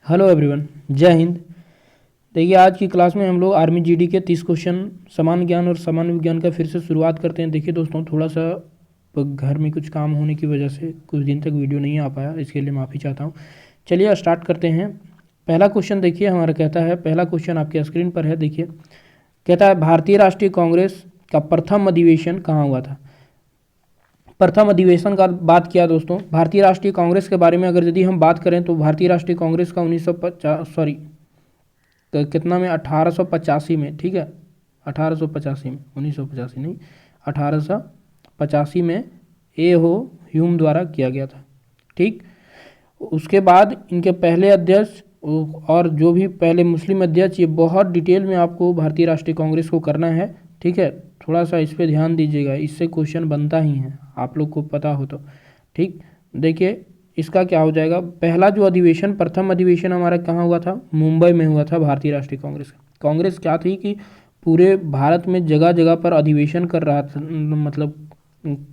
Hello everyone, जय हिंद। देखिए, आज की क्लास में हम लोग आर्मी जीडी के 30 क्वेश्चन सामान्य ज्ञान और सामान्य विज्ञान का फिर से शुरुआत करते हैं। देखिए दोस्तों, थोड़ा सा घर में कुछ काम होने की वजह से कुछ दिन तक वीडियो नहीं आ पाया, इसके लिए माफ़ी चाहता हूँ। चलिए स्टार्ट करते हैं। पहला क्वेश्चन देखिए हमारा कहता है, पहला क्वेश्चन आपके स्क्रीन पर है। देखिए कहता है, भारतीय राष्ट्रीय कांग्रेस का प्रथम अधिवेशन कहाँ हुआ था। प्रथम अधिवेशन का बात किया दोस्तों, भारतीय राष्ट्रीय कांग्रेस के बारे में अगर यदि हम बात करें तो भारतीय राष्ट्रीय कांग्रेस का 1950 में 1885 में, ठीक है, 1885 में, 1985 नहीं, 1885 में ए हो ह्यूम द्वारा किया गया था। ठीक, उसके बाद इनके पहले अध्यक्ष और जो भी पहले मुस्लिम अध्यक्ष, ये बहुत डिटेल में आपको भारतीय राष्ट्रीय कांग्रेस को करना है। ठीक है, थोड़ा सा इस पर ध्यान दीजिएगा, इससे क्वेश्चन बनता ही है, आप लोग को पता हो तो। ठीक, देखिए इसका क्या हो जाएगा। पहला जो अधिवेशन, प्रथम अधिवेशन हमारा कहाँ हुआ था, मुंबई में हुआ था भारतीय राष्ट्रीय कांग्रेस का। कांग्रेस क्या थी कि पूरे भारत में जगह जगह पर अधिवेशन कर रहा था, मतलब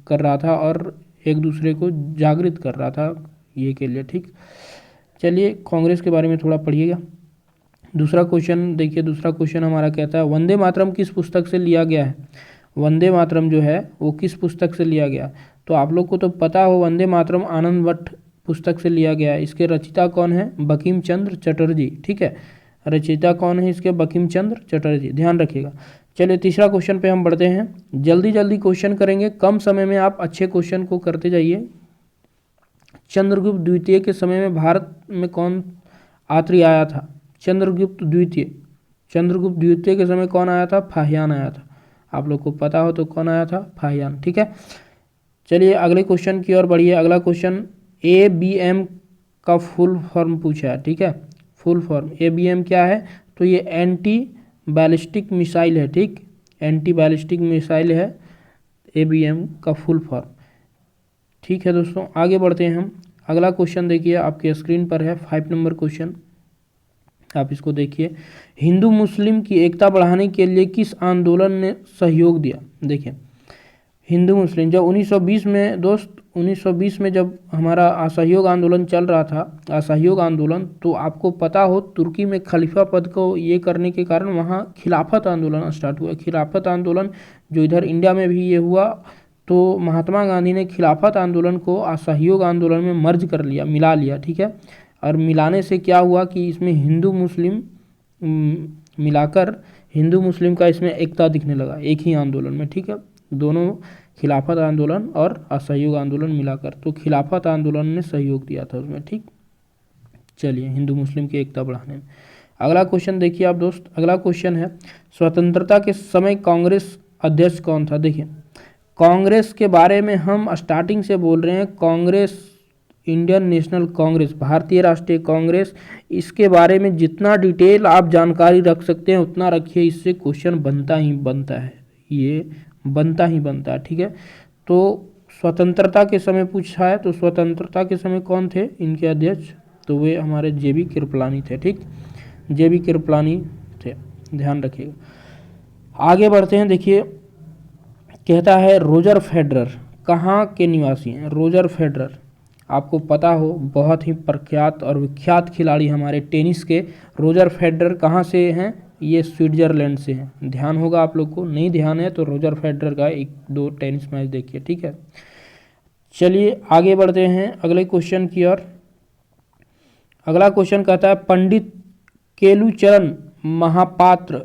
कर रहा था और एक दूसरे को जागृत कर रहा था ये के लिए। ठीक, चलिए कांग्रेस के बारे में थोड़ा पढ़िएगा। दूसरा क्वेश्चन देखिए, दूसरा क्वेश्चन हमारा कहता है, वंदे मातरम किस पुस्तक से लिया गया है। वंदे मातरम जो है वो किस पुस्तक से लिया गया। तो आप लोग को तो पता हो, वंदे मातरम आनंद भट्ट पुस्तक से लिया गया है। इसके रचयिता कौन है, बंकिम चंद्र चटर्जी। ठीक है, रचयिता कौन है इसके, बंकिम चंद्र चटर्जी, ध्यान रखिएगा। चलिए तीसरा क्वेश्चन पे हम बढ़ते हैं। जल्दी जल्दी क्वेश्चन करेंगे, कम समय में आप अच्छे क्वेश्चन को करते जाइए। चंद्रगुप्त द्वितीय के समय में भारत में कौन आत्री आया था। चंद्रगुप्त द्वितीय के समय कौन आया था, फाहियान आया था। आप लोग को पता हो तो कौन आया था, फाहियान। ठीक है, चलिए अगले क्वेश्चन की ओर बढ़िए। अगला क्वेश्चन, ABM का फुल फॉर्म पूछा है। ठीक है, फुल फॉर्म ABM क्या है, तो ये एंटी बैलिस्टिक मिसाइल है। ठीक, एंटी बैलिस्टिक मिसाइल है ABM का फुल फॉर्म। ठीक है दोस्तों, आगे बढ़ते हैं हम। अगला क्वेश्चन देखिए आपके स्क्रीन पर है, 5 नंबर क्वेश्चन, आप इसको देखिए। हिंदू मुस्लिम की एकता बढ़ाने के लिए किस आंदोलन ने सहयोग दिया। देखिए हिंदू मुस्लिम जब 1920 में दोस्त, 1920 में जब हमारा असहयोग आंदोलन चल रहा था, असहयोग आंदोलन, तो आपको पता हो तुर्की में खलीफा पद को ये करने के कारण वहाँ खिलाफत आंदोलन स्टार्ट हुआ। खिलाफत आंदोलन जो इधर इंडिया में भी ये हुआ, तो महात्मा गांधी ने खिलाफत आंदोलन को असहयोग आंदोलन में मर्ज कर लिया, मिला लिया। ठीक है, और मिलाने से क्या हुआ कि इसमें हिंदू मुस्लिम मिलाकर हिंदू मुस्लिम का इसमें एकता दिखने लगा एक ही आंदोलन में। ठीक है, दोनों खिलाफत आंदोलन और असहयोग आंदोलन मिलाकर, तो खिलाफत आंदोलन ने सहयोग दिया था उसमें। ठीक, चलिए हिंदू मुस्लिम की एकता बढ़ाने में। अगला क्वेश्चन देखिए आप दोस्त, अगला क्वेश्चन है, स्वतंत्रता के समय कांग्रेस अध्यक्ष कौन था। देखिए कांग्रेस के बारे में हम स्टार्टिंग से बोल रहे हैं, कांग्रेस, इंडियन नेशनल कांग्रेस, भारतीय राष्ट्रीय कांग्रेस, इसके बारे में जितना डिटेल आप जानकारी रख सकते हैं उतना रखिए, इससे क्वेश्चन बनता ही बनता है, ये बनता ही बनता है। ठीक है, तो स्वतंत्रता के समय पूछा है, तो स्वतंत्रता के समय कौन थे इनके अध्यक्ष, तो वे हमारे JB कृपलानी थे। ठीक, JB कृपलानी थे, ध्यान रखिएगा। आगे बढ़ते हैं। देखिए कहता है, रोजर फेडरर कहाँ के निवासी हैं। रोजर फेडरर आपको पता हो, बहुत ही प्रख्यात और विख्यात खिलाड़ी हमारे टेनिस के रोजर फेडरर कहाँ से हैं, ये स्विट्जरलैंड से हैं। ध्यान होगा आप लोग को, नहीं ध्यान है तो रोजर फेडरर का 1-2 टेनिस मैच देखिए। ठीक है, चलिए आगे बढ़ते हैं अगले क्वेश्चन की ओर। अगला क्वेश्चन कहता है, पंडित केलुचरण महापात्र,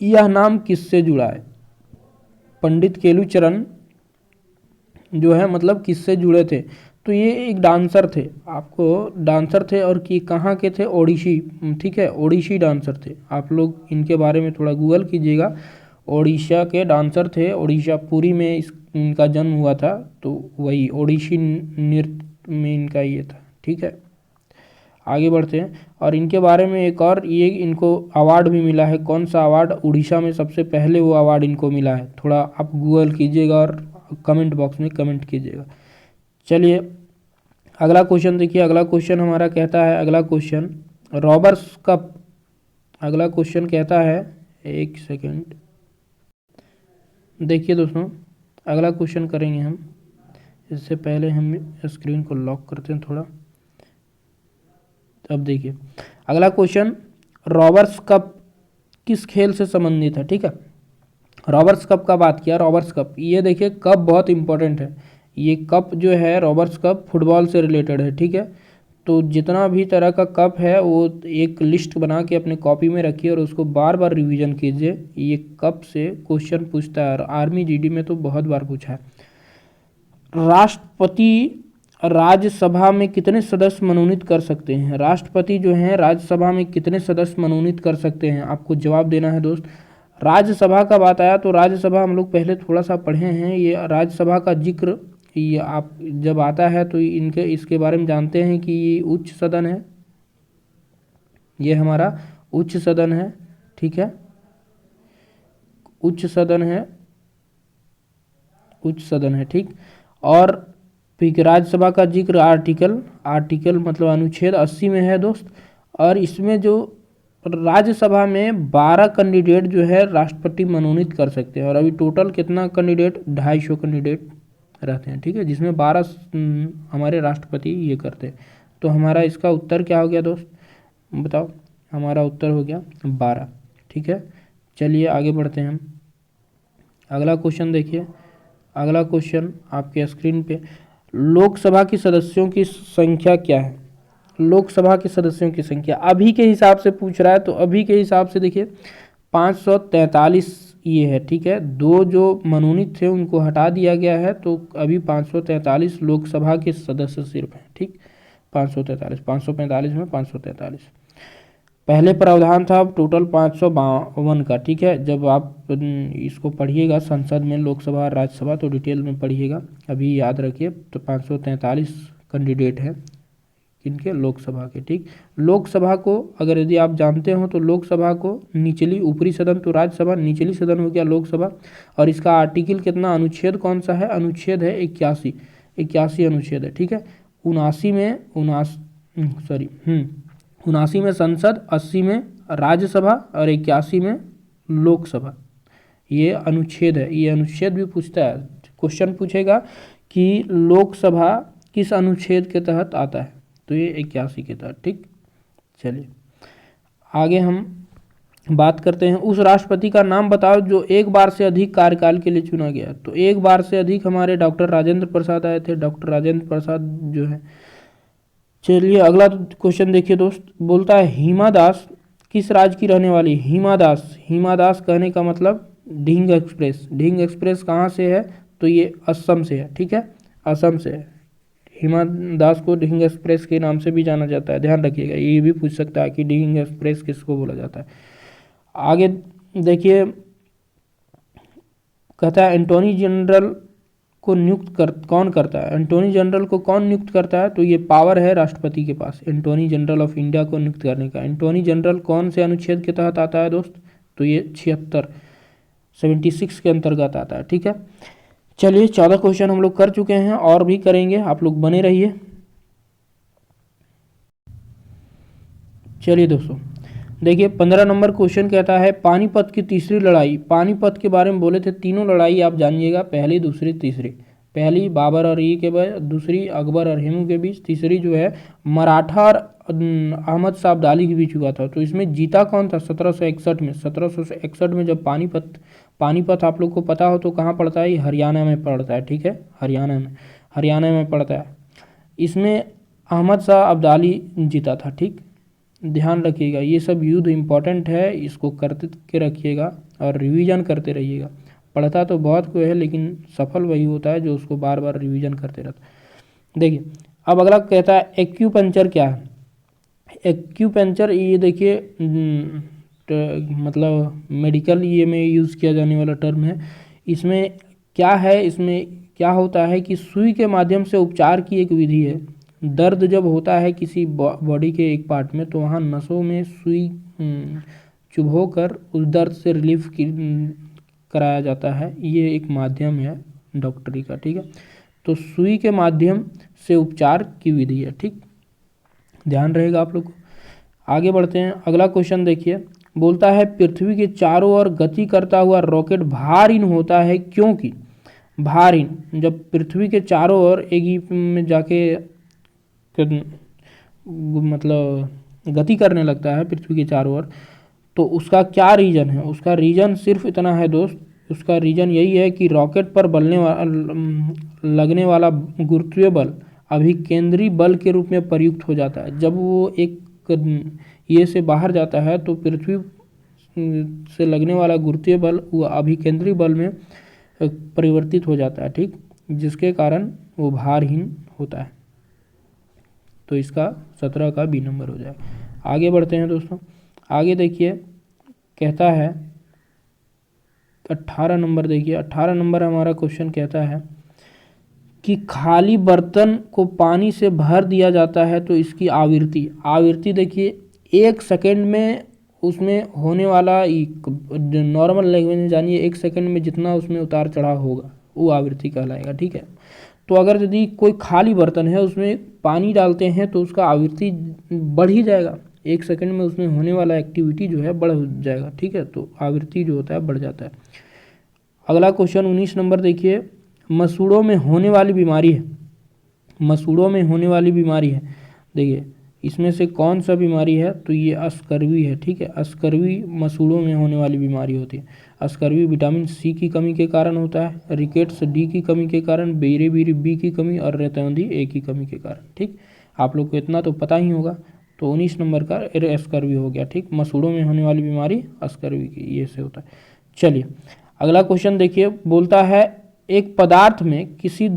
यह नाम किससे जुड़ा है। पंडित केलुचरण जो है मतलब किससे जुड़े थे, तो ये एक डांसर थे, आपको डांसर थे, और कि कहाँ के थे, ओडिशी। ठीक है, ओडिशी डांसर थे। आप लोग इनके बारे में थोड़ा गूगल कीजिएगा, ओडिशा के डांसर थे, ओडिशा पुरी में इनका जन्म हुआ था, तो वही ओडिशी नृत्य में इनका ये था। ठीक है, आगे बढ़ते हैं। और इनके बारे में एक और, ये इनको अवार्ड भी मिला है। कौन सा अवार्ड, उड़ीसा में सबसे पहले वो अवार्ड इनको मिला है। थोड़ा आप गूगल कीजिएगा और कमेंट बॉक्स में कमेंट कीजिएगा। चलिए अगला क्वेश्चन देखिए, अगला क्वेश्चन हमारा कहता है, अगला क्वेश्चन रॉबर्ट्स कप, अगला क्वेश्चन कहता है, एक सेकेंड देखिए दोस्तों, अगला क्वेश्चन करेंगे हम। इससे पहले हम स्क्रीन को लॉक करते हैं थोड़ा। अब देखिए अगला क्वेश्चन, रॉबर्ट्स कप किस खेल से संबंधित है? ठीक है, रॉबर्ट्स कप का बात किया। रॉबर्ट्स कप, ये देखिए कप बहुत इंपॉर्टेंट है। ये कप जो है रॉबर्ट्स कप फुटबॉल से रिलेटेड है। ठीक है, तो जितना भी तरह का कप है वो एक लिस्ट बना के अपने कॉपी में रखिए और उसको बार बार रिवीजन कीजिए। ये कप से क्वेश्चन पूछता है और आर्मी जीडी में तो बहुत बार पूछा है। राष्ट्रपति राज्यसभा में कितने सदस्य मनोनीत कर सकते हैं? राष्ट्रपति जो हैं राज्यसभा में कितने सदस्य मनोनीत कर सकते हैं? आपको जवाब देना है दोस्त। राज्यसभा का बात आया तो राज्यसभा हम लोग पहले थोड़ा सा पढ़े हैं। ये राज्यसभा का जिक्र ये आप जब आता है तो इनके इसके बारे में जानते हैं कि ये उच्च सदन है। ये हमारा उच्च सदन है। ठीक है, उच्च सदन है, उच्च सदन है। ठीक, और फिर राज्यसभा का जिक्र आर्टिकल मतलब अनुच्छेद 80 में है दोस्त। और इसमें जो राज्यसभा में 12 कैंडिडेट जो है राष्ट्रपति मनोनीत कर सकते हैं। और अभी टोटल कितना कैंडिडेट? 250 कैंडिडेट रहते हैं। ठीक है, जिसमें 12 हमारे राष्ट्रपति ये करते हैं। तो हमारा इसका उत्तर क्या हो गया दोस्त, बताओ? हमारा उत्तर हो गया 12। ठीक है, चलिए आगे बढ़ते हैं हम। अगला क्वेश्चन देखिए। अगला क्वेश्चन आपके स्क्रीन पे, लोकसभा की सदस्यों की संख्या क्या है? लोकसभा के सदस्यों की संख्या अभी के हिसाब से पूछ रहा है, तो अभी के हिसाब से देखिए 543 ये है। ठीक है, 2 जो मनोनीत थे उनको हटा दिया गया है, तो अभी 543 लोकसभा के सदस्य सिर्फ हैं। ठीक, 543, 545 में 543। पहले प्रावधान था टोटल 552 का। ठीक है, जब आप इसको पढ़िएगा संसद में, लोकसभा राज्यसभा, तो डिटेल में पढ़िएगा। अभी याद रखिए, तो 543 कैंडिडेट हैं किनके? लोकसभा के। ठीक, लोकसभा को अगर यदि आप जानते हो तो लोकसभा को निचली ऊपरी सदन तो राज्यसभा, निचली सदन हो गया लोकसभा। और इसका आर्टिकल कितना, अनुच्छेद कौन सा है? अनुच्छेद है 81 अनुच्छेद है। ठीक है, 79 में संसद, 80 में राज्यसभा और 81 में लोकसभा। ये अनुच्छेद है। ये अनुच्छेद भी पूछता है, क्वेश्चन पूछेगा कि लोकसभा किस अनुच्छेद के तहत आता है, तो ये 81 के तहत। ठीक, चलिए आगे हम बात करते हैं। उस राष्ट्रपति का नाम बताओ जो एक बार से अधिक कार्यकाल के लिए चुना गया। तो एक बार से अधिक हमारे डॉक्टर राजेंद्र प्रसाद आए थे। डॉक्टर राजेंद्र प्रसाद जो है। चलिए अगला क्वेश्चन देखिए दोस्त, बोलता है हिमा दास किस राज्य की रहने वाली? हिमा दास कहने का मतलब ढींग एक्सप्रेस कहाँ से है? तो ये असम से है। ठीक है, असम से है। हिमा दास को ढींग एक्सप्रेस के नाम से भी जाना जाता है, ध्यान रखिएगा। ये भी पूछ सकता है कि ढींग एक्सप्रेस किसको बोला जाता है। आगे देखिए, कहता है एंटोनी जनरल को कौन करता है? एंटोनी जनरल को कौन नियुक्त करता है? तो ये पावर है राष्ट्रपति के पास, एंटोनी जनरल ऑफ इंडिया को नियुक्त करने का। एंटोनी जनरल कौन से अनुच्छेद के तहत आता है दोस्त? तो ये 76 के अंतर्गत आता है। ठीक है, चलिए 14 क्वेश्चन हम लोग कर चुके हैं और भी करेंगे, आप लोग बने रहिए। चलिए दोस्तों देखिए, 15 नंबर क्वेश्चन कहता है पानीपत की तीसरी लड़ाई। पानीपत के बारे में बोले थे, तीनों लड़ाई आप जानिएगा, पहली, दूसरी, तीसरी। पहली बाबर और ई के बीच, दूसरी अकबर और हिमू के बीच, तीसरी जो है मराठा और अहमद शाह अब्दाली के बीच हुआ था। तो इसमें जीता कौन था? 1761 में। 1761 में जब पानीपत आप लोग को पता हो तो कहाँ पड़ता है? हरियाणा में पड़ता है। ठीक है, हरियाणा में पड़ता है। इसमें अहमद शाह अब्दाली जीता था। ठीक, ध्यान रखिएगा, ये सब युद्ध इम्पोर्टेंट है, इसको करते के रखिएगा और रिवीजन करते रहिएगा। पढ़ता तो बहुत कोई है लेकिन सफल वही होता है जो उसको बार बार रिवीजन करते रहता है। देखिए अब अगला कहता है एक्यूपंक्चर क्या है? एक्यूपंक्चर ये देखिए मतलब मेडिकल ये में यूज़ किया जाने वाला टर्म है। इसमें क्या है, इसमें क्या होता है कि सुई के माध्यम से उपचार की एक विधि है। दर्द जब होता है किसी बॉडी के एक पार्ट में तो वहाँ नसों में सुई चुभो कर उस दर्द से रिलीफ कराया जाता है। ये एक माध्यम है डॉक्टरी का। ठीक है, तो सुई के माध्यम से उपचार की विधि है। ठीक, ध्यान रहेगा आप लोग को। आगे बढ़ते हैं, अगला क्वेश्चन देखिए, बोलता है पृथ्वी के चारों ओर गति करता हुआ रॉकेट भारहीन होता है क्योंकि? भारहीन जब पृथ्वी के चारों ओर एक ही में जाके मतलब गति करने लगता है पृथ्वी के चारों ओर, तो उसका क्या रीज़न है? उसका रीज़न सिर्फ इतना है दोस्त, उसका रीज़न यही है कि रॉकेट पर लगने वाला गुरुत्वीय बल अभिकेंद्री बल के रूप में प्रयुक्त हो जाता है। जब वो एक ये से बाहर जाता है तो पृथ्वी से लगने वाला गुरुत्वीय बल वो अभिकेंद्री बल में परिवर्तित हो जाता है, ठीक, जिसके कारण वो भारहीन होता है। तो इसका 17 का बी नंबर हो जाएगा। आगे बढ़ते हैं दोस्तों, आगे देखिए कहता है 18 नंबर, देखिए 18 नंबर हमारा क्वेश्चन कहता है कि खाली बर्तन को पानी से भर दिया जाता है तो इसकी आवृत्ति देखिए 1 सेकेंड में उसमें होने वाला नॉर्मल लैंग्वेज में जानिए 1 सेकेंड में जितना उसमें उतार चढ़ाव होगा वो आवृत्ति कहलाएगा, ठीक है। तो अगर यदि कोई खाली बर्तन है उसमें पानी डालते हैं तो उसका आवृत्ति बढ़ ही जाएगा, 1 सेकेंड में उसमें होने वाला एक्टिविटी जो है बढ़ जाएगा, ठीक है, तो आवृत्ति जो होता है बढ़ जाता है। अगला क्वेश्चन 19 नंबर देखिए, मसूड़ों में होने वाली बीमारी है, मसूड़ों में होने वाली बीमारी है, देखिए इसमें से कौन सा बीमारी है? तो ये अस्कर्वी है, ठीक है। अस्कर्वी मसूड़ों में होने वाली बीमारी होती है। अस्कर्वी विटामिन सी की कमी के कारण होता है, रिकेट्स डी की कमी के कारण, बेरेबीरी बी की कमी और रेतौंधी ए की कमी के कारण, ठीक। आप लोग को इतना तो पता ही होगा। तो 19 नंबर का अस्कर्वी हो गया, ठीक। मसूड़ों में होने वाली बीमारी अस्कर्वी की ये से होता है। चलिए अगला क्वेश्चन देखिए, बोलता है एक पदार्थ में किसी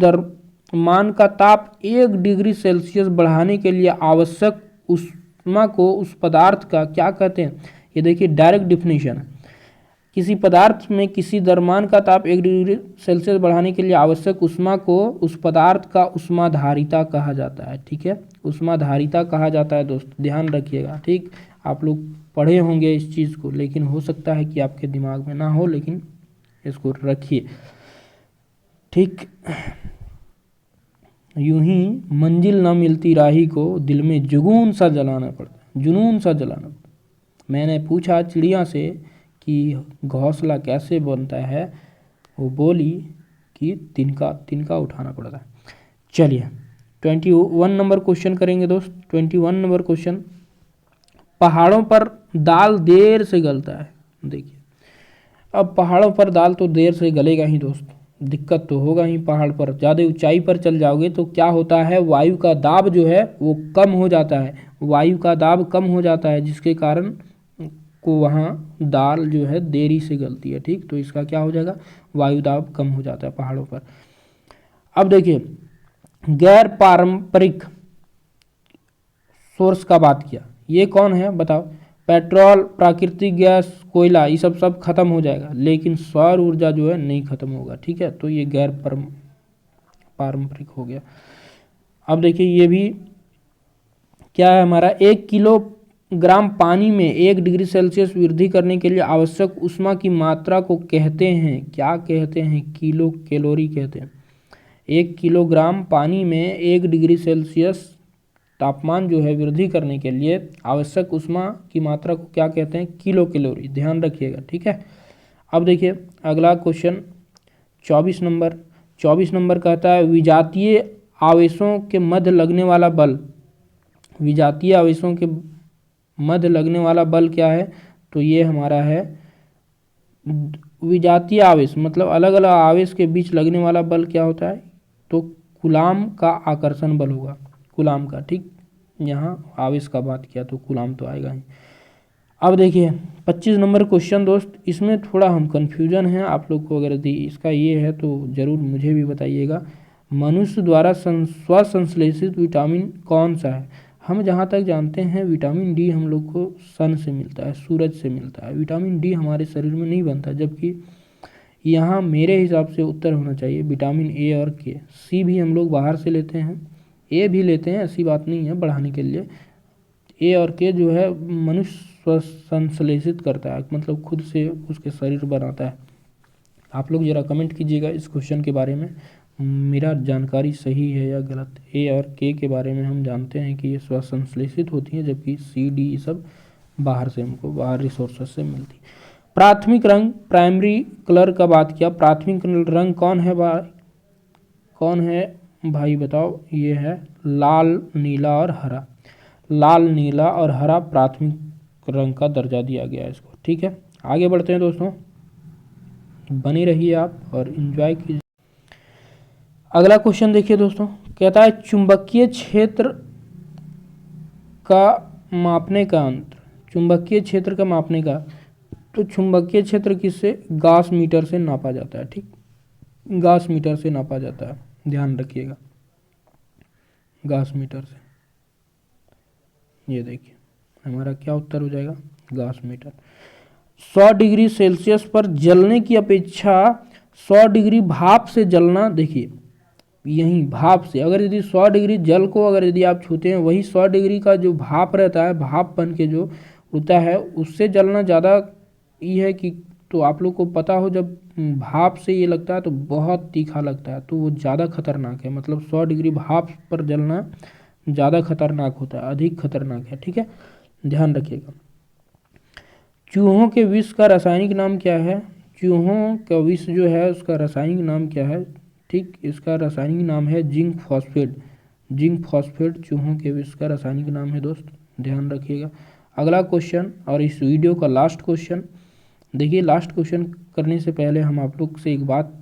मान का ताप 1 डिग्री सेल्सियस बढ़ाने के लिए आवश्यक ऊष्मा को उस पदार्थ का क्या कहते हैं? ये देखिए डायरेक्ट डिफिनीशन है। किसी पदार्थ में किसी द्रव्यमान का ताप 1 डिग्री सेल्सियस बढ़ाने के लिए आवश्यक ऊष्मा को उस पदार्थ का ऊष्माधारिता कहा जाता है, ठीक है। ऊष्माधारिता कहा जाता है दोस्त, ध्यान रखिएगा, ठीक। आप लोग पढ़े होंगे इस चीज़ को, लेकिन हो सकता है कि आपके दिमाग में ना हो, लेकिन इसको रखिए, ठीक। यूं ही मंजिल ना मिलती राही को दिल में जुनून सा जलाना पड़ता, जुनून सा जलाना पड़ता। मैंने पूछा चिड़िया से कि घोंसला कैसे बनता है, वो बोली कि तिनका उठाना पड़ता है। चलिए 21 नंबर क्वेश्चन करेंगे दोस्त। 21 नंबर क्वेश्चन, पहाड़ों पर दाल देर से गलता है। देखिए अब पहाड़ों पर दाल तो देर से गलेगा ही दोस्त, दिक्कत तो होगा ही। पहाड़ पर ज़्यादा ऊंचाई पर चल जाओगे तो क्या होता है, वायु का दाब जो है वो कम हो जाता है, वायु का दाब कम हो जाता है, जिसके कारण को वहाँ दाल जो है देरी से गलती है, ठीक। तो इसका क्या हो जाएगा, वायु दाब कम हो जाता है पहाड़ों पर। अब देखिए गैर पारंपरिक सोर्स का बात किया, ये कौन है बताओ? पेट्रोल, प्राकृतिक गैस, कोयला, ये सब खत्म हो जाएगा, लेकिन सौर ऊर्जा जो है नहीं खत्म होगा, ठीक है। तो ये गैर पारंपरिक हो गया। अब देखिए ये भी क्या है हमारा, 1 किलोग्राम पानी में 1 डिग्री सेल्सियस वृद्धि करने के लिए आवश्यक ऊष्मा की मात्रा को कहते हैं, क्या कहते हैं? किलो कैलोरी कहते हैं। 1 किलोग्राम पानी में 1 डिग्री सेल्सियस तापमान जो है वृद्धि करने के लिए आवश्यक ऊष्मा की मात्रा को क्या कहते हैं? किलो कैलोरी, ध्यान रखिएगा, ठीक है। अब देखिए अगला क्वेश्चन 24 नंबर। 24 नंबर कहता है विजातीय आवेशों के मध्य लगने वाला बल, विजातीय आवेशों के मध्य लगने वाला बल क्या है? तो ये हमारा है विजातीय आवेश, मतलब अलग अलग आवेश के बीच लगने वाला बल क्या होता है? तो कूलाम का आकर्षण बल होगा, कूलाम का, ठीक। यहाँ आवेश का बात किया तो कूलाम तो आएगा ही। अब देखिए 25 नंबर क्वेश्चन दोस्त, इसमें थोड़ा हम कंफ्यूजन है, आप लोग को अगर इसका ये है तो ज़रूर मुझे भी बताइएगा। मनुष्य द्वारा स्वसंश्लेषित विटामिन कौन सा है? हम जहाँ तक जानते हैं विटामिन डी हम लोग को सन से मिलता है, सूरज से मिलता है। विटामिन डी हमारे शरीर में नहीं बनता, जबकि यहाँ मेरे हिसाब से उत्तर होना चाहिए विटामिन ए और के। सी भी हम लोग बाहर से लेते हैं, ए भी लेते हैं, ऐसी बात नहीं है, बढ़ाने के लिए। ए और के जो है मनुष्य संश्लेषित करता है, मतलब खुद से उसके शरीर बनाता है। आप लोग ज़रा कमेंट कीजिएगा इस क्वेश्चन के बारे में, मेरा जानकारी सही है या गलत। ए और के बारे में हम जानते हैं कि ये स्वसंश्लेषित होती हैं, जबकि सी डी ये सब बाहर से हमको बाहर रिसोर्सेज से मिलती। प्राथमिक रंग, प्राइमरी कलर का बात किया, प्राथमिक रंग कौन है भाई? कौन है भाई बताओ? ये है लाल, नीला और हरा। लाल, नीला और हरा प्राथमिक रंग का दर्जा दिया गया है इसको। ठीक है, आगे बढ़ते हैं दोस्तों, बने रहिए आप और एंजॉय कीजिए। अगला क्वेश्चन देखिए दोस्तों, कहता है चुंबकीय क्षेत्र का मापने का अंतर। चुंबकीय क्षेत्र का मापने का, तो चुंबकीय क्षेत्र किससे, गॉस मीटर से नापा जाता है। ठीक, गॉस मीटर से नापा जाता है, ध्यान रखिएगा, गॉस मीटर से। ये देखिए हमारा क्या उत्तर हो जाएगा, गॉस मीटर। 100 डिग्री सेल्सियस पर जलने की अपेक्षा 100 डिग्री भाप से जलना, देखिए यही भाप से, अगर यदि 100 डिग्री जल को अगर यदि आप छूते हैं, वही 100 डिग्री का जो भाप रहता है, भाप बन के जो होता है, उससे जलना ज़्यादा ये है कि, तो आप लोग को पता हो जब भाप से ये लगता है तो बहुत तीखा लगता है, तो वो ज़्यादा खतरनाक है। मतलब 100 डिग्री भाप पर जलना ज़्यादा खतरनाक होता है, अधिक खतरनाक है। ठीक है, ध्यान रखिएगा। चूहों के विष का रासायनिक नाम क्या है। चूहों का विष जो है उसका रासायनिक नाम क्या है। ठीक, इसका रासायनिक नाम है जिंक फॉस्फेट। जिंक फॉस्फेट चूहों के विष का रासायनिक नाम है दोस्त, ध्यान रखिएगा। अगला क्वेश्चन और इस वीडियो का लास्ट क्वेश्चन देखिए। लास्ट क्वेश्चन करने से पहले हम आप लोग से एक बात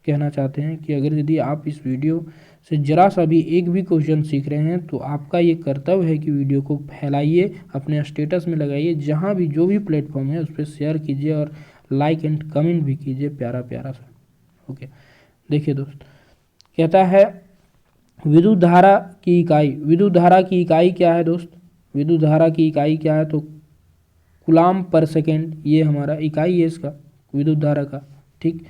कहना चाहते हैं कि अगर यदि आप इस वीडियो से जरा सा भी एक भी क्वेश्चन सीख रहे हैं तो आपका ये कर्तव्य है कि वीडियो को फैलाइए, अपने स्टेटस में लगाइए, जहाँ भी जो भी प्लेटफॉर्म है उस पर शेयर कीजिए और लाइक एंड कमेंट भी कीजिए प्यारा प्यारा सा। ओके, देखिए दोस्त, कहता है विद्युत धारा की इकाई। विद्युत धारा की इकाई क्या है दोस्त, विद्युत धारा की इकाई क्या है, तो कूलाम पर सेकेंड, ये हमारा इकाई है इसका, विद्युत धारा का। ठीक,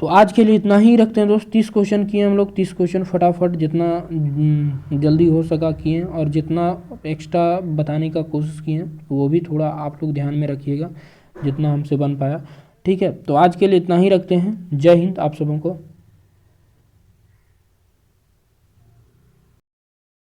तो आज के लिए इतना ही रखते हैं दोस्त। 30 क्वेश्चन किए हम लोग, 30 क्वेश्चन फटाफट जितना जल्दी हो सका किए, और जितना एक्स्ट्रा बताने का कोशिश किए वो भी थोड़ा आप लोग ध्यान में रखिएगा जितना हमसे बन पाया। ठीक है, तो आज के लिए इतना ही रखते हैं। जय हिंद आप सबों को।